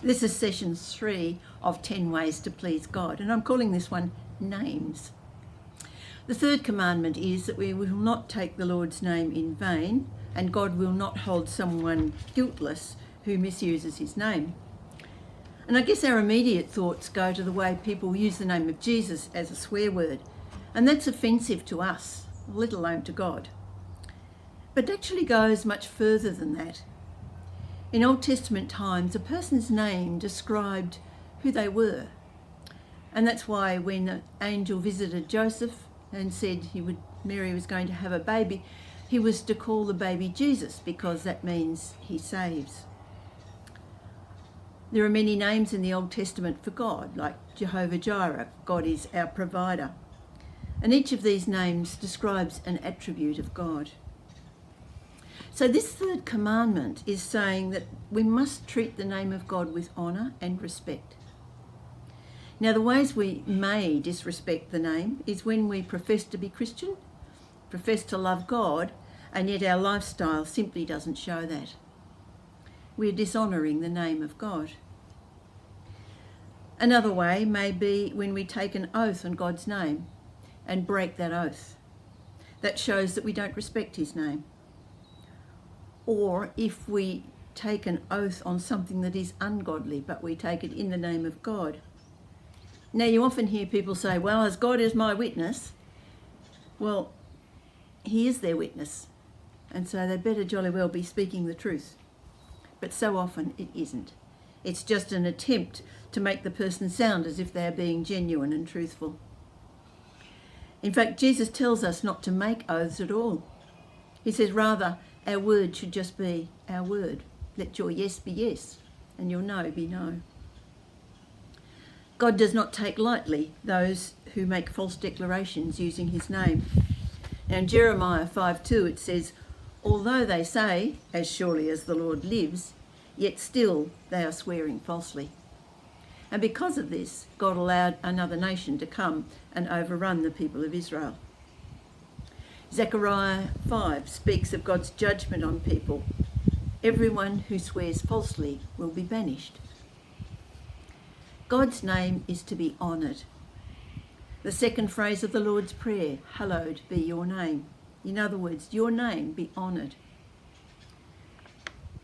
This is session 3 of 10 ways to please God, and I'm calling this one Names. The third commandment is that we will not take the Lord's name in vain, and God will not hold someone guiltless who misuses his name. And I guess our immediate thoughts go to the way people use the name of Jesus as a swear word, and that's offensive to us, let alone to God. But it actually goes much further than that. In Old Testament times, a person's name described who they were. And that's why when an angel visited Joseph and said Mary was going to have a baby, he was to call the baby Jesus, because that means he saves. There are many names in the Old Testament for God, like Jehovah Jireh, God is our provider. And each of these names describes an attribute of God. So this third commandment is saying that we must treat the name of God with honour and respect. Now, the ways we may disrespect the name is when we profess to be Christian, profess to love God, and yet our lifestyle simply doesn't show that. We're dishonouring the name of God. Another way may be when we take an oath on God's name and break that oath. That shows that we don't respect his name. Or if we take an oath on something that is ungodly, but we take it in the name of God. Now, you often hear people say, well, as God is my witness. Well, he is their witness, and so they better jolly well be speaking the truth. But so often it isn't. It's just an attempt to make the person sound as if they are being genuine and truthful. In fact, Jesus tells us not to make oaths at all. He says, rather, our word should just be our word. Let your yes be yes, and your no be no. God does not take lightly those who make false declarations using his name. Now in Jeremiah 5:2 it says, although they say, as surely as the Lord lives, yet still they are swearing falsely. And because of this, God allowed another nation to come and overrun the people of Israel. Zechariah 5 speaks of God's judgment on people. Everyone who swears falsely will be banished. God's name is to be honoured. The second phrase of the Lord's Prayer, hallowed be your name. In other words, your name be honoured.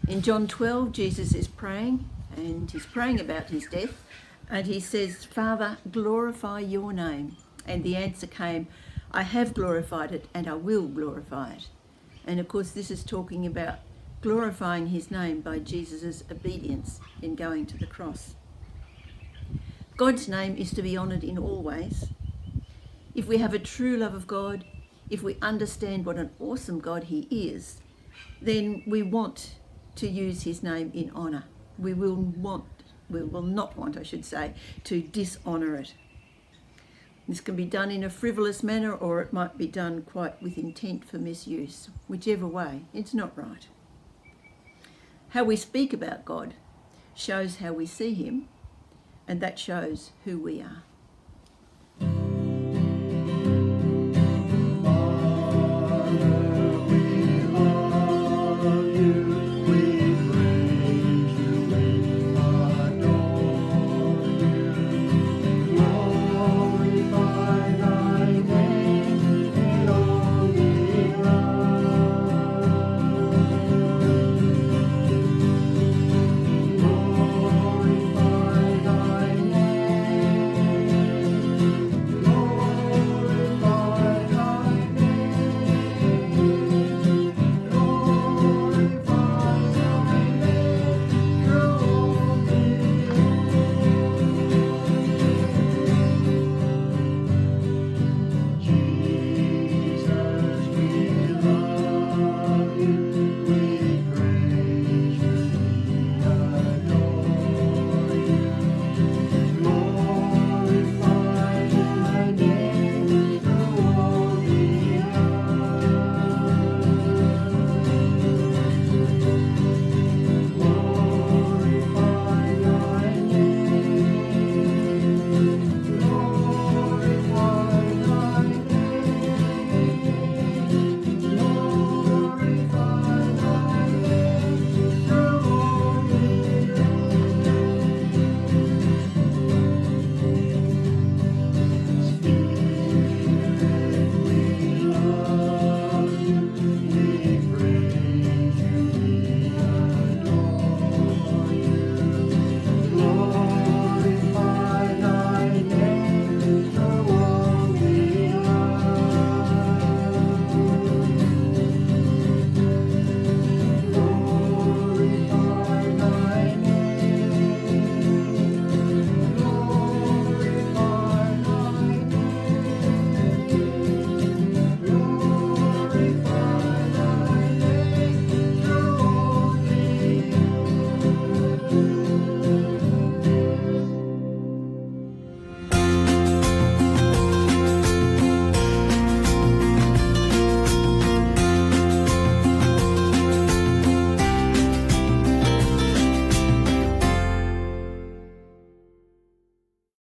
In John 12, Jesus is praying, and he's praying about his death, and he says, Father, glorify your name. And the answer came, I have glorified it and I will glorify it. And of course, this is talking about glorifying his name by Jesus' obedience in going to the cross. God's name is to be honoured in all ways. If we have a true love of God, if we understand what an awesome God he is, then we want to use his name in honour. We will not want, to dishonour it. This can be done in a frivolous manner, or it might be done quite with intent for misuse. Whichever way, it's not right. How we speak about God shows how we see him, and that shows who we are.